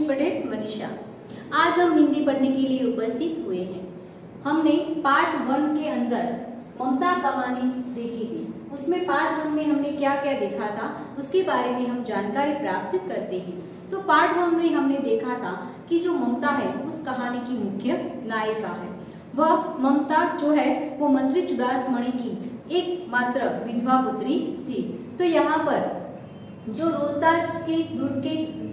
पटेल मनीषा। आज हम हिंदी पढ़ने के लिए उपस्थित हुए हैं। हमने पार्ट 1 के अंदर ममता कहानी देखी थी। उसमें पार्ट 1 में हमने क्या क्या देखा था उसके बारे में हम जानकारी प्राप्त करते हैं। तो पार्ट 1 में हमने देखा था कि जो ममता है उस कहानी की मुख्य नायिका है। वह ममता जो है वो मंत्री चुड़ासमणि की एक मात्र विधवा पुत्री थी। तो यहाँ पर जो रोहतास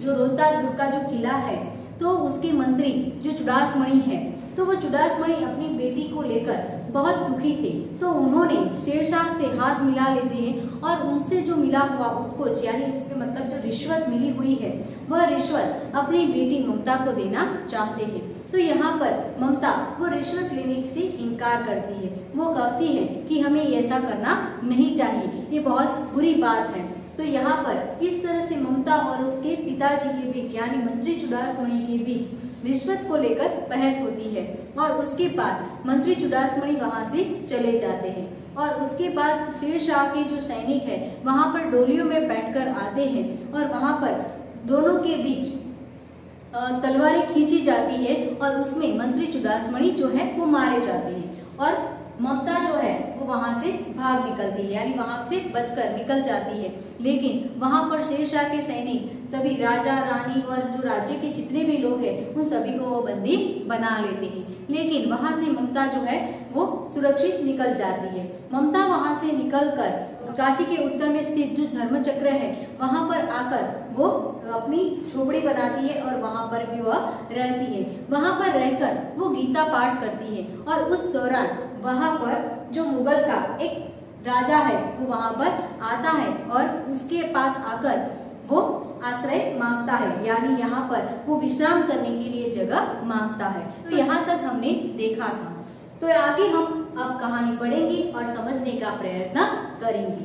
दुर्ग का जो किला है तो उसके मंत्री जो चुड़ासमणि है तो वो चुड़ासमणि अपनी बेटी को लेकर बहुत दुखी थे। तो उन्होंने शेरशाह से हाथ मिला लेते हैं और उनसे जो मिला हुआ उत्कोच यानी इसके मतलब जो रिश्वत मिली हुई है वह रिश्वत अपनी बेटी ममता को देना चाहते हैं। तो यहाँ पर ममता वो रिश्वत लेने से इनकार करती है। वो कहती है कि हमें ऐसा करना नहीं चाहिए, ये बहुत बुरी बात है। तो यहाँ पर इस तरह से ममता और उसके पिताजी के बीच यानी मंत्री चुड़ासमणि के बीच रिश्वत को लेकर बहस होती है और उसके बाद मंत्री चुड़ासमणि वहां से चले जाते हैं और उसके बाद शेरशाह के जो सैनिक है वहां पर डोलियों में बैठकर आते हैं और वहां पर दोनों के बीच तलवारें खींची जाती है और उसमें मंत्री चुड़ासमणि जो है वो मारे जाते हैं और ममता जो है वो वहां से भाग निकलती है यानी वहां से बचकर निकल जाती है। लेकिन वहां पर शेरशाह के सैनिक सभी राजा रानी और जो राज्य के जितने भी लोग हैं उन सभी को वो बंदी बना लेते हैं। लेकिन वहां से ममता जो है वो सुरक्षित निकल जाती है। ममता वहां से निकलकर काशी के उत्तर में स्थित जो धर्मचक्र है वहां पर आकर वो अपनी झोपड़ी बनाती है और वहां पर भी वह रहती है। वहां पर रहकर वो गीता पाठ करती है और उस दौरान वहां पर जो मुगल का एक राजा है वो वहां पर आता है और उसके पास आकर वो आश्रय मांगता है यानी यहाँ पर वो विश्राम करने के लिए जगह मांगता है। तो यहाँ तक हमने देखा था। तो आगे हम अब कहानी पढ़ेंगे और समझने का प्रयत्न करेंगे।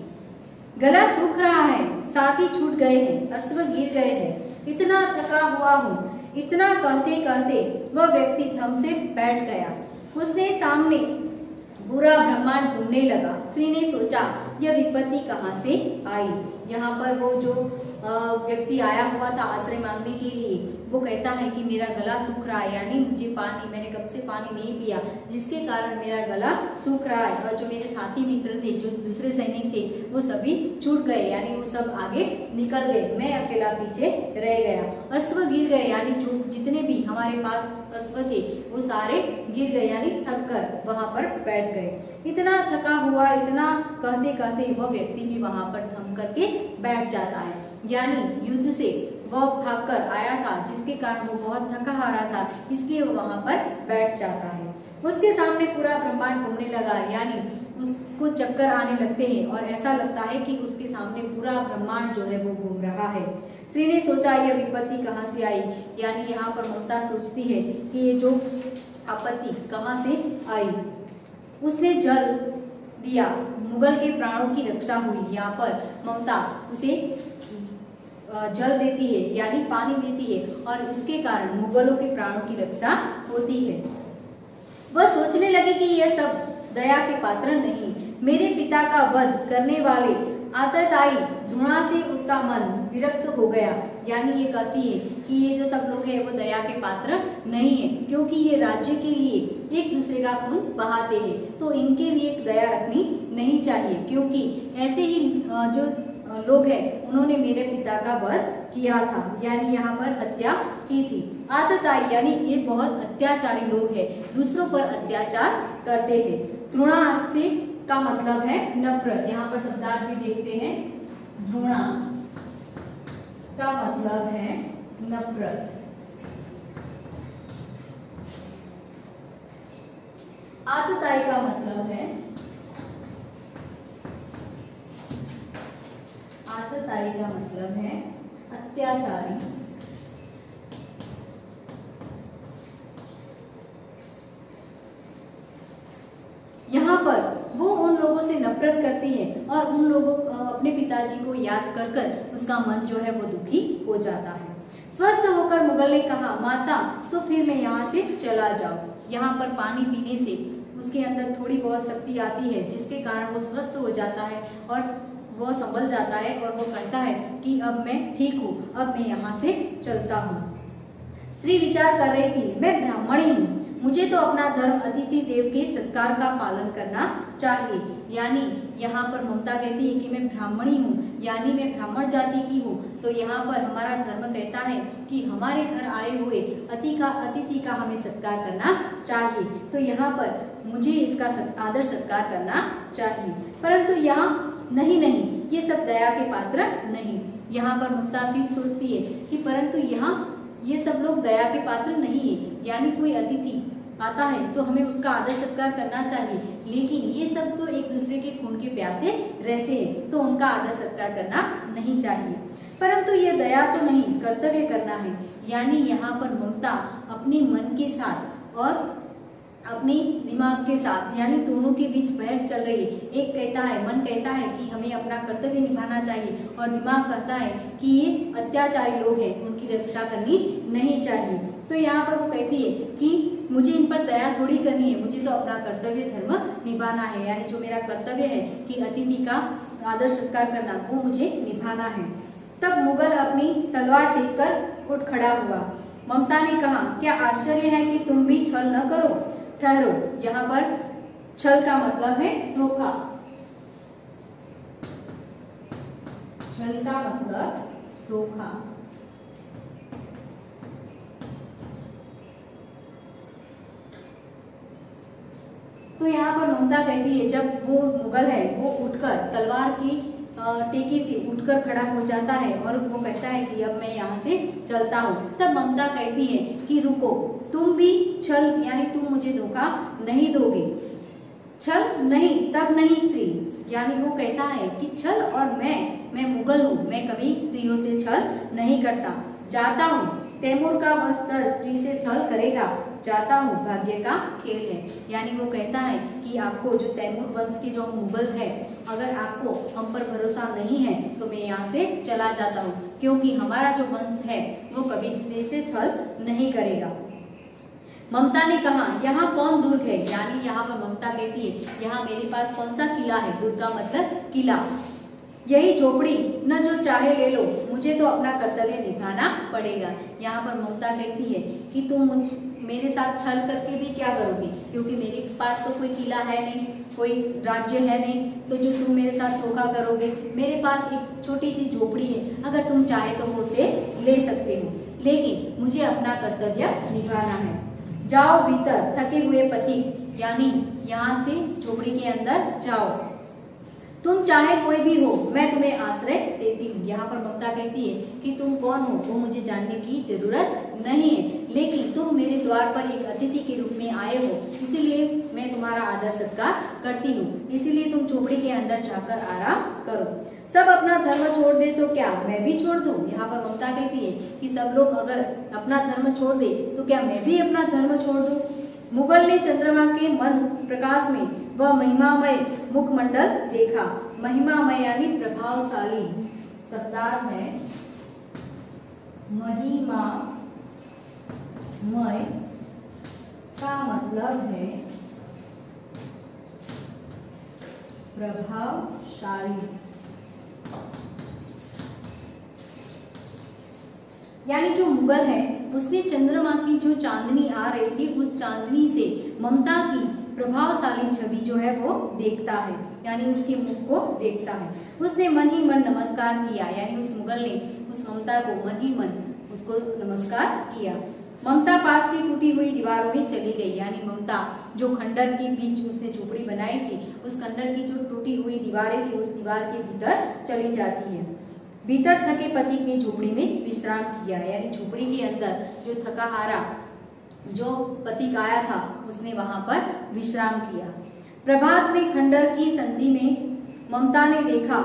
गला सूख रहा है, साथी छूट गए हैं, अश्व गिर गए हैं, इतना थका हुआ हूँ। इतना कहते कहते वह व्यक्ति थम से बैठ गया। उसने सामने पूरा ब्रह्मांड घूमने लगा। स्त्री ने सोचा यह विपत्ति कहाँ से आई। यहाँ पर वो जो व्यक्ति आया हुआ था आश्रय मांगने के लिए वो कहता है कि मेरा गला सूख रहा है यानी मुझे पानी मैंने कब से पानी नहीं पिया जिसके कारण मेरा गला सूख रहा है। और जो मेरे साथी मित्र थे जो दूसरे सैनिक थे वो सभी छूट गए यानी वो सब आगे निकल गए, मैं अकेला पीछे रह गया। अश्व गिर गए यानी जो जितने भी हमारे पास अश्व थे वो सारे गिर गए यानी थक कर वहां पर बैठ गए। इतना थका हुआ, इतना कहते कहते वह व्यक्ति भी वहां पर थम करके बैठ जाता है यानी युद्ध से वह भागकर आया था जिसके कारण वो बहुत थका हारा था इसलिए वो वहां पर बैठ जाता है। उसके सामने पूरा ब्रह्मांड घूमने लगा यानी उसको चक्कर आने लगते हैं और ऐसा लगता है कि उसके सामने पूरा ब्रह्मांड जो है वो घूम रहा है। स्त्री ने सोचा यह विपत्ति कहाँ से आई यानी यहाँ पर ममता सोचती है कि ये जो आपत्ति कहाँ से आई। उसने जल दिया, मुगल के प्राणों की रक्षा हुई। यहाँ पर ममता उसे जल देती है यानी पानी देती है और इसके कारण मुगलों के प्राणों की रक्षा होती है। वह सोचने लगी कि यह सब दया के पात्र नहीं, मेरे पिता का वध करने वाले आतताई द्रोणा से उसका मन विरक्त हो गया यानी ये कहती है कि ये जो सब लोग हैं वो दया के पात्र नहीं है क्योंकि ये राज्य के लिए एक दूसरे का खून बहाते हैं तो इनके लिए दया रखनी नहीं चाहिए क्योंकि ऐसे ही जो लोग हैं उन्होंने मेरे पिता का वध किया था यानी यहाँ पर हत्या की थी। आतताई यानी ये बहुत अत्याचारी लोग हैं, दूसरों पर अत्याचार करते हैं। द्रोणा से का मतलब है नफरत। यहाँ पर शब्दार्थ भी देखते हैं। द्रोणा का मतलब है नफरत। आतताई का मतलब है अत्याचारी। यहाँ पर वो उन लोगों से नफरत करती है और उन लोगों अपने पिताजी को याद कर कर उसका मन जो है वो दुखी हो जाता है। स्वस्थ होकर मुगल ने कहा माता तो फिर मैं यहाँ से चला जाऊं। यहाँ पर पानी पीने से उसके अंदर थोड़ी बहुत शक्ति आती है जिसके कारण वो स्वस्थ हो जाता है और वो संभल जाता है और वो कहता है कि अब मैं ठीक हूँ, अब मैं यहाँ से चलता हूँ। स्त्री विचार कर रही थी, मैं ब्राह्मणी हूँ, मुझे तो अपना धर्म अतिथि देव के सत्कार का पालन करना चाहिए। यानी यहाँ पर ममता कहती है कि मैं ब्राह्मणी हूँ, यानी मैं ब्राह्मण जाति की हूँ, तो यहाँ पर हमारा धर्म कहता है कि हमारे घर आए हुए अतिथि का हमें सत्कार करना चाहिए। तो यहाँ पर मुझे इसका आदर सत्कार करना चाहिए। परंतु यहाँ नहीं, ये सब दया के पात्र नहीं। यहाँ पर ममता फिर सोचती है कि परंतु यहाँ ये सब लोग दया के पात्र नहीं है, यानी कोई अतिथि आता है तो हमें उसका आदर सत्कार करना चाहिए, लेकिन ये सब तो एक दूसरे के खून के प्यासे रहते हैं, तो उनका आदर सत्कार करना नहीं चाहिए। परंतु ये दया तो नहीं, कर्तव्य करना है। यानी यहाँ पर ममता अपने मन के साथ और अपने दिमाग के साथ, यानी दोनों के बीच बहस चल रही है। एक कहता है, मन कहता है कि हमें अपना कर्तव्य निभाना चाहिए, और दिमाग कहता है कि ये अत्याचारी लोग हैं, उनकी रक्षा करनी नहीं चाहिए। तो यहाँ पर वो कहती है कि मुझे इन पर दया थोड़ी करनी है, मुझे तो अपना कर्तव्य धर्म निभाना है, यानी जो मेरा कर्तव्य है कि अतिथि का आदर सत्कार करना, वो मुझे निभाना है। तब मुगल अपनी तलवार टेक कर उठ खड़ा हुआ। ममता ने कहा, क्या आश्चर्य है कि तुम भी छल न करो, ठहरो। यहाँ पर छल का मतलब है धोखा, छल का मतलब धोखा। तो यहाँ पर ममता कहती है, जब वो मुगल है वो उठकर तलवार की टेकी से उठकर खड़ा हो जाता है और वो कहता है कि अब मैं यहाँ से चलता हूँ, तब ममता कहती है कि रुको, तुम भी छल, यानी तुम मुझे धोखा नहीं दोगे। छल नहीं, तब नहीं स्त्री, यानी वो कहता है कि छल और मैं मुगल हूँ, मैं कभी स्त्रियों से छल नहीं करता। जाता हूँ, तैमूर का वंशधर स्त्री से छल करेगा, जाता हूँ, भाग्य का खेल है। यानी वो कहता है कि आपको जो तैमूर वंश के जो मुगल है, अगर आपको हम पर भरोसा नहीं है तो मैं यहाँ से चला जाता हूँ, क्योंकि हमारा जो वंश है वो कभी स्त्री से छल नहीं करेगा। ममता ने कहा, यहाँ कौन दुर्ग है, यानी यहाँ पर ममता कहती है यहाँ मेरे पास कौन सा किला है, दुर्ग का मतलब किला, यही झोपड़ी न जो चाहे ले लो, मुझे तो अपना कर्तव्य निभाना पड़ेगा। यहाँ पर ममता कहती है कि तुम मेरे साथ छल करके भी क्या करोगे, क्योंकि मेरे पास तो कोई किला है नहीं, कोई राज्य है नहीं, तो जो तुम मेरे साथ धोखा करोगे, मेरे पास एक छोटी सी झोपड़ी है, अगर तुम चाहे तो वो उसे ले सकते हो, लेकिन मुझे अपना कर्तव्य निभाना है। जाओ भीतर थके हुए पथिक, यानी यहाँ से झोपड़ी के अंदर जाओ, तुम चाहे कोई भी हो, मैं तुम्हें आश्रय देती हूँ। यहाँ पर ममता कहती है कि तुम कौन हो वो मुझे जानने की जरूरत नहीं है, लेकिन तुम मेरे द्वार पर एक अतिथि के रूप में आए हो, इसीलिए मैं तुम्हारा आदर सत्कार करती हूँ, इसीलिए तुम झोपड़ी के अंदर जाकर आराम करो। सब अपना धर्म छोड़ दे तो क्या मैं भी छोड़ दूं? यहाँ पर ममता कहती है कि सब लोग अगर अपना धर्म छोड़ दे तो क्या मैं भी अपना धर्म छोड़ दूं? मुगल ने चंद्रमा के मंद प्रकाश में वह महिमामय मुखमंडल देखा। महिमामय यानी प्रभावशाली, शब्दार्थ है महिमामय का मतलब है प्रभावशाली, यानी जो मुगल है उसने चंद्रमा की जो चांदनी आ रही थी उस चांदनी से ममता की प्रभावशाली छवि जो है वो देखता है, यानी उसके मुख को देखता है। उसने मन ही मन नमस्कार किया, यानी उस मुगल ने उस ममता को मन ही मन उसको नमस्कार किया। ममता पास की टूटी हुई दीवारों में चली गई, यानी ममता जो खंडर के बीच उसने झोपड़ी बनाई थी उस खंडर की जो टूटी हुई दीवारें थी उस दीवार के भीतर चली जाती है। भीतर थके पथिक ने झोपड़ी में विश्राम किया, यानी झोपड़ी के अंदर जो थका हारा जो पथिक आया था उसने वहां पर विश्राम किया। प्रभात में खंडर की संधि में ममता ने देखा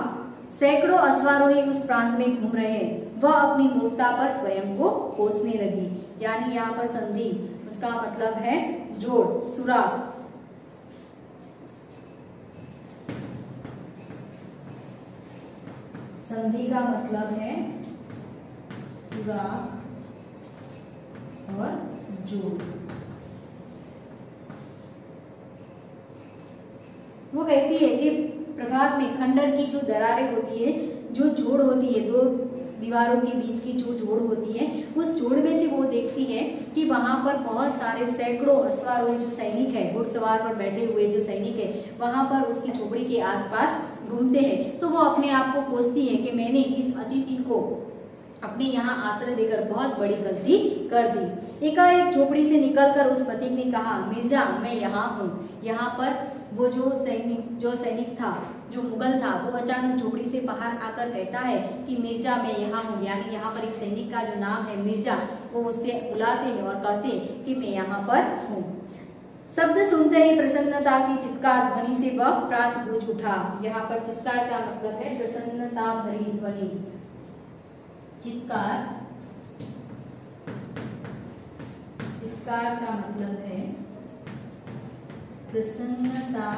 सैकड़ों अश्वारोही उस प्रांत में घूम रहे हैं। वह अपनी मूर्खता पर स्वयं को कोसने लगी, यानी यहाँ पर संधि उसका मतलब है जोड़, सुराग। संधि का मतलब है सुराग और जोड़। वो कहती है कि प्रभात में खंडर की जो दरारें होती है, जो जोड़ होती है, दो दीवारों के बीच की जो जोड़ होती है, उस जोड़ में से वो देखती है कि वहां पर बहुत सारे सैकड़ों अश्वारोही जो सैनिक है, घुड़सवार पर बैठे हुए जो सैनिक है, वहां पर उसकी झोपड़ी के आसपास घूमते हैं। तो वो अपने आप को कोसती है कि मैंने इस अतिथि को अपने यहाँ आश्रय देकर बहुत बड़ी गलती कर दी। एकाएक झोपड़ी से निकलकर उस पथिक ने कहा, मिर्जा मैं यहाँ हूँ। यहाँ पर वो जो सैनिक था, जो मुगल था, वो अचानक झोपड़ी से बाहर आकर कहता है कि मिर्जा मैं यहाँ हूँ। यानी यहाँ पर एक सैनिक का जो नाम है मिर्जा, वो उससे बुलाते हैं और कहते हैं कि मैं यहाँ पर हूँ। शब्द सुनते ही प्रसन्नता की चित्कार ध्वनि से वह प्रात गूंज उठा। यहाँ पर चित्कार का मतलब है प्रसन्नता भरी ध्वनि। चित्कार का मतलब है प्रसन्नता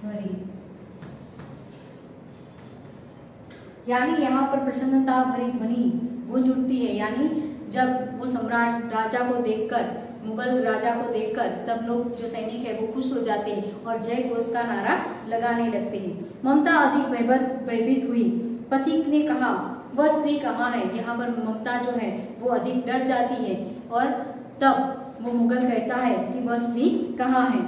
भरी, यानी यहाँ पर प्रसन्नता भरी ध्वनि गूंज उठती है। यानी जब वो सम्राट राजा को देखकर, मुगल राजा को देखकर सब लोग जो सैनिक है वो खुश हो जाते हैं और जय घोष का नारा लगाने लगते हैं। ममता अधिक भयभीत हुई। पथिक ने कहा, वह स्त्री कहाँ है? यहाँ पर ममता जो है वो अधिक डर जाती है और तब वो मुगल कहता है कि वह स्त्री कहाँ है,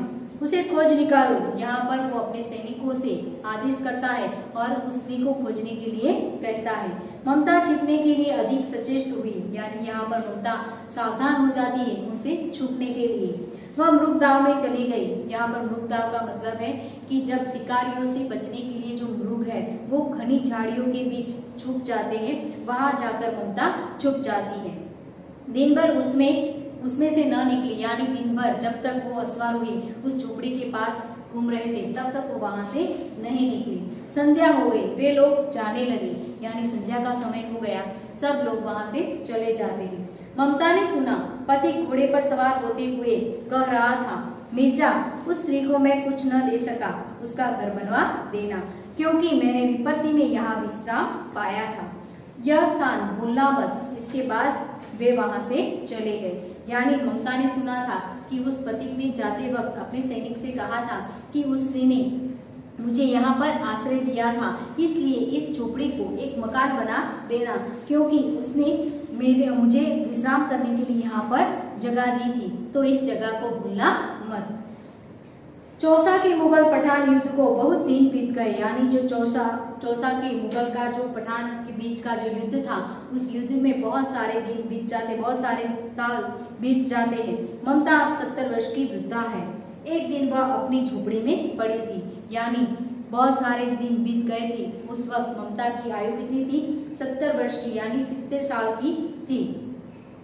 उसे खोज निकालो। यहाँ पर वो अपने सैनिकों से आदेश करता है और उस स्त्री को खोजने के लिए कहता है। ममता छिपने के लिए अधिक सचेष्ट हुई, यानी यहाँ पर ममता सावधान हो जाती है उनसे छुपने के लिए। वह मृगदाव में चली गई। यहाँ पर मृगदाव का मतलब है कि जब शिकारियों से बचने के लिए जो मृग है वो घनी झाड़ियों के बीच छुप जाते हैं, वहां जाकर ममता छुप जाती है। दिन भर उसमें से न निकली, यानी दिन भर जब तक वो अश्वारोही उस झोपड़ी के पास घूम रहे थे तब तक वो वहां से नहीं निकली। संध्या हो गई, वे लोग जाने लगे, यानी संध्या का समय हो गया, सब लोग वहां से चले जाते हैं। ममता ने सुना पथिक घोड़े पर सवार होते हुए कह रहा था, मिर्जा उस स्त्री को मैं कुछ न दे सका, उसका घर बनवा देना, क्योंकि मैंने विपत्ति में यहाँ विश्राम पाया था। यह स्थान भूलना मत। इसके बाद वे वहां से चले गए। यानी ममता ने सुना था कि उस पथिक ने जाते वक्त अपने सैनिक से कहा था कि उस स्त्री ने मुझे यहाँ पर आश्रय दिया था, इसलिए इस झोपड़ी को एक मकान बना देना, क्योंकि उसने मुझे विश्राम करने के लिए यहाँ पर जगह दी थी, तो इस जगह को भूलना मत। चौसा के मुगल पठान युद्ध को बहुत दिन बीत गए, यानी जो चौसा के मुगल का जो पठान के बीच का जो युद्ध था, उस युद्ध में बहुत सारे दिन बीत जाते, बहुत सारे साल बीत जाते हैं। ममता अब 70 वर्ष की वृद्धा है। एक दिन वह अपनी झोपड़ी में पड़ी थी, यानी बहुत सारे दिन बीत गए थे। उस वक्त ममता की आयु कितनी थी? 70 वर्ष की, यानी 70 साल की थी।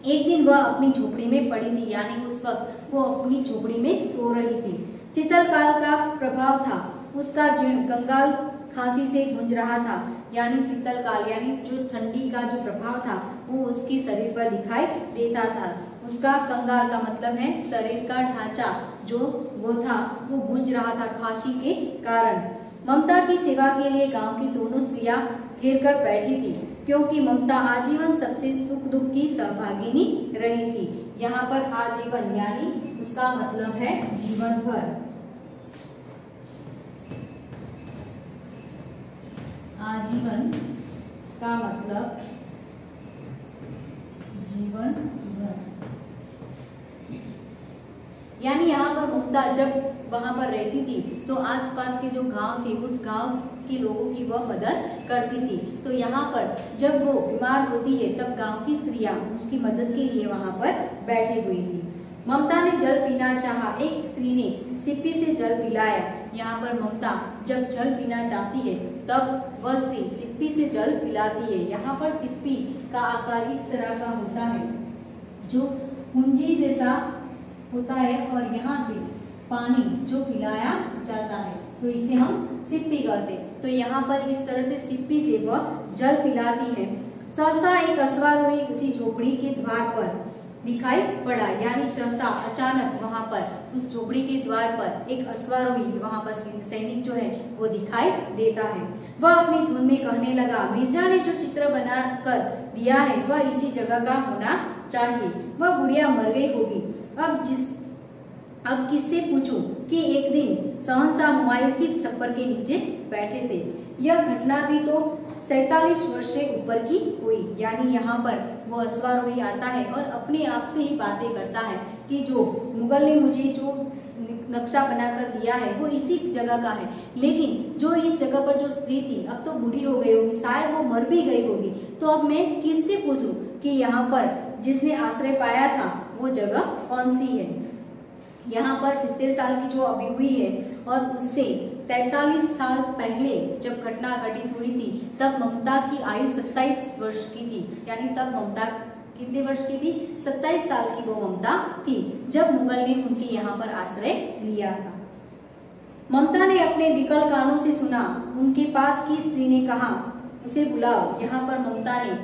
एक दिन वह अपनी झोपड़ी में पड़ी थी, यानी उस वक्त वो अपनी झोपड़ी में सो रही थी। शीतल काल का प्रभाव था, उसका कंगाल खांसी से गूंज रहा था, यानी शीतल काल, यानी जो ठंडी का जो प्रभाव था वो उसके शरीर पर दिखाई देता था। उसका कंगाल का मतलब है शरीर का ढांचा जो वो था वो गूंज रहा था खांसी के कारण। ममता की सेवा के लिए गांव की दोनों स्त्रियां घेर कर बैठी थी, क्योंकि ममता आजीवन सबसे सुख दुख की सहभागिनी रही थी। यहाँ पर आजीवन यानी उसका मतलब है जीवन भर। आजीवन का मतलब जीवन भर, यानी यहाँ पर ममता जब वहां पर रहती थी तो आसपास के जो गांव थे उस गांव के लोगों की वह मदद करती थी। तो यहाँ पर जब वो बीमार होती है तब गांव की स्त्रियां उसकी मदद के लिए वहां पर बैठी हुई थी। ममता ने जल पीना चाहा, एक स्त्री ने सिप्पी से जल पिलाया। यहाँ पर ममता जब जल पीना चाहती है तब वह स्त्री सिप्पी से जल पिलाती है। यहाँ पर सिप्पी का आकार इस तरह का होता है जो कुंजी जैसा होता है और यहाँ से पानी जो पिलाया जाता है तो इसे हम सिप्पी कहते। तो यहाँ पर इस तरह से सिप्पी से वह जल पिलाती है। सहसा एक अश्वारोही उसी झोपड़ी के द्वार पर दिखाई पड़ा, यानी सहसा अचानक वहां पर उस झोपड़ी के द्वार पर एक अश्वारोही वहां पर सैनिक जो है वो दिखाई देता है। वह अपनी धुन में कहने लगा, मिर्जा ने जो चित्र बना कर दिया है वह इसी जगह का होना चाहिए। वह बुढ़िया मर गई होगी, अब अब किससे पूछूं कि एक दिन शहंशाह हुमायूं किस छप्पर के नीचे बैठे थे। यह घटना भी तो 47 वर्ष से ऊपर की हुई। यानी यहाँ पर वो अश्वारोही आता है और अपने आप से ही बातें करता है कि जो मुगल ने मुझे जो नक्शा बनाकर दिया है वो इसी जगह का है, लेकिन जो इस जगह पर जो स्त्री थी अब तो बूढ़ी हो गई होगी, शायद वो मर भी गई होगी, तो अब मैं किससे पूछूं कि यहाँ पर जिसने आश्रय पाया था वो जगह कौन सी है। यहाँ पर 70 साल की जो अभी हुई है और उससे 43 साल पहले जब घटना घटित हुई थी तब ममता की आयु 27 वर्ष की थी। यानी तब ममता कितने वर्ष की थी? 27 साल की वो ममता थी जब मुगल ने उनके यहाँ पर आश्रय लिया था। ममता ने अपने विकल कानों से सुना। उनके पास की स्त्री ने कहा उसे बुलाओ। यहाँ पर ममता ने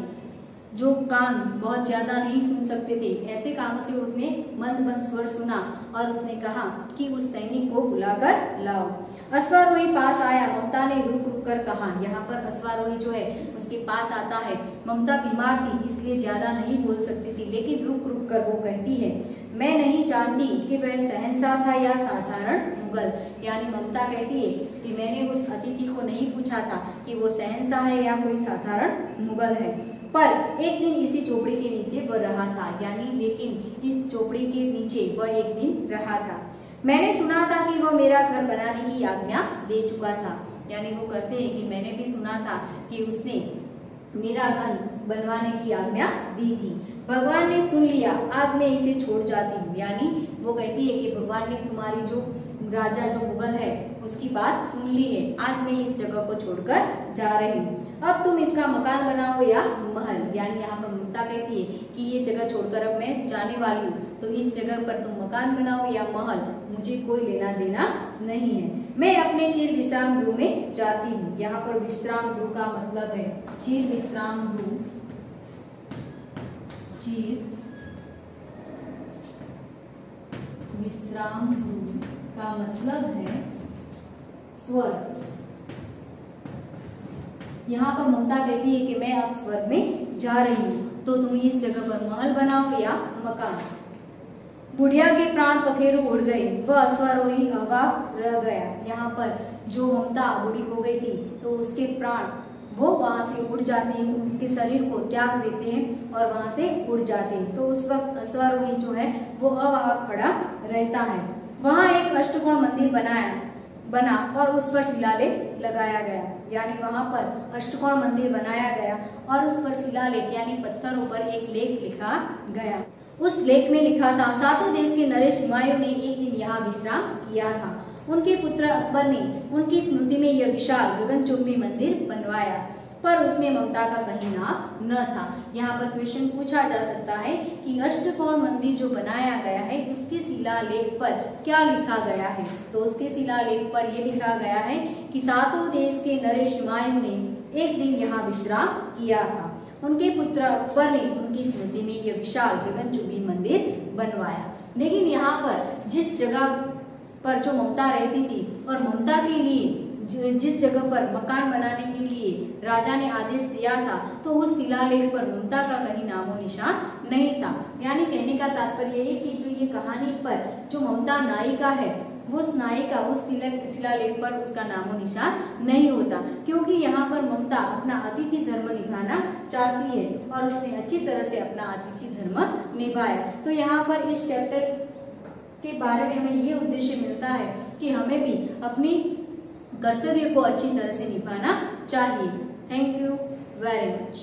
जो कान बहुत ज्यादा नहीं सुन सकते थे, ऐसे कानों से उसने मंद मंद स्वर सुना और उसने कहा कि उस सैनिक को बुलाकर लाओ। अश्वारोही पास आया। ममता ने रुक रुक कर कहा। यहाँ पर अश्वारोही जो है उसके पास आता है। ममता बीमार थी इसलिए ज्यादा नहीं बोल सकती थी, लेकिन रुक रुक कर वो कहती है मैं नहीं जानती कि वह शहंशाह था या साधारण मुगल। यानी ममता कहती है कि मैंने उस अतिथि को नहीं पूछा था कि वो शहंशाह है या कोई साधारण मुगल है, पर एक दिन इसी चौपड़ी के नीचे वह रहा था। यानी लेकिन इस चौपड़ी के नीचे वह एक दिन रहा था। मैंने सुना था कि वह मेरा घर बनाने की आज्ञा दे चुका था। यानी वो कहते हैं कि मैंने भी सुना था कि उसने मेरा घर बनवाने की आज्ञा दी थी। भगवान ने सुन लिया, आज मैं इसे छोड़ जाती हूँ। यानी वो कहती है कि भगवान ने तुम्हारी जो राजा जो मुगल है उसकी बात सुन ली है, आज मैं इस जगह को छोड़कर जा रही हूँ। अब तुम इसका मकान बनाओ या महल। यानी यहाँ पर ममता कहती है कि ये जगह छोड़कर अब मैं जाने वाली हूँ, तो इस जगह पर तुम मकान बनाओ या महल, मुझे कोई लेना देना नहीं है। मैं अपने चिर विश्राम गृह में जाती हूँ। यहाँ पर विश्राम गृह का मतलब है चिर विश्राम गृह। चिर विश्राम गृह का मतलब है स्वर्ग। यहाँ पर ममता कहती है कि मैं अब स्वर्ग में जा रही हूँ, तो तुम इस जगह पर महल बनाओ या मकान। बुढ़िया के प्राण पखेरु उड़ गए, वह अश्वारोही अवाक रह गया। यहाँ पर जो ममता बूढ़ी हो गई थी तो उसके प्राण वो वहां से उड़ जाते हैं, उसके शरीर को त्याग देते हैं और वहां से उड़ जाते हैं। तो उस वक्त अश्वारोही जो है वो अवाक खड़ा रहता है। वहां एक अष्टकोण मंदिर बना और उस पर शिलालेख लगाया गया। यानी वहां पर अष्टकोण मंदिर बनाया गया और उस पर शिलालेख यानी पत्थरों पर एक लेख लिखा गया। उस लेख में लिखा था सातों देश के नरेश हुमायूं ने एक दिन यहाँ विश्राम किया था। उनके पुत्र अकबर ने उनकी स्मृति में यह विशाल गगनचुंबी मंदिर बनवाया, पर उसमें ममता का कहीं नाम न था। यहाँ पर क्वेश्चन पूछा जा सकता है कि अष्टकोण मंदिर जो बनाया गया है उसके शिलालेख पर क्या लिखा गया है। तो उसके शिलालेख पर यह लिखा गया है कि सातों देश के नरेश हुमायूं ने एक दिन यहाँ विश्राम किया था। उनके पुत्र अकबर ने उनकी स्मृति में यह विशाल गगनचुंबी मंदिर बनवाया। लेकिन यहाँ पर जिस जगह पर जो ममता रहती थी और ममता के लिए जिस जगह पर मकान बनाने के लिए राजा ने आदेश दिया था, तो उस शिलालेख पर ममता का कहीं नामो निशान नहीं था। यानी कहने का तात्पर्य है कि जो ये कहानी पर जो ममता नायिका है वो उस नायिका उस शिलालेख पर उसका नामो निशान नहीं होता, क्योंकि यहाँ पर ममता अपना अतिथि धर्म निभाना चाहती है और उसने अच्छी तरह से अपना अतिथि धर्म निभाया। तो यहाँ पर इस चैप्टर के बारे में हमें ये उद्देश्य मिलता है कि हमें भी अपनी कर्तव्य को अच्छी तरह से निभाना चाहिए। Thank you very much.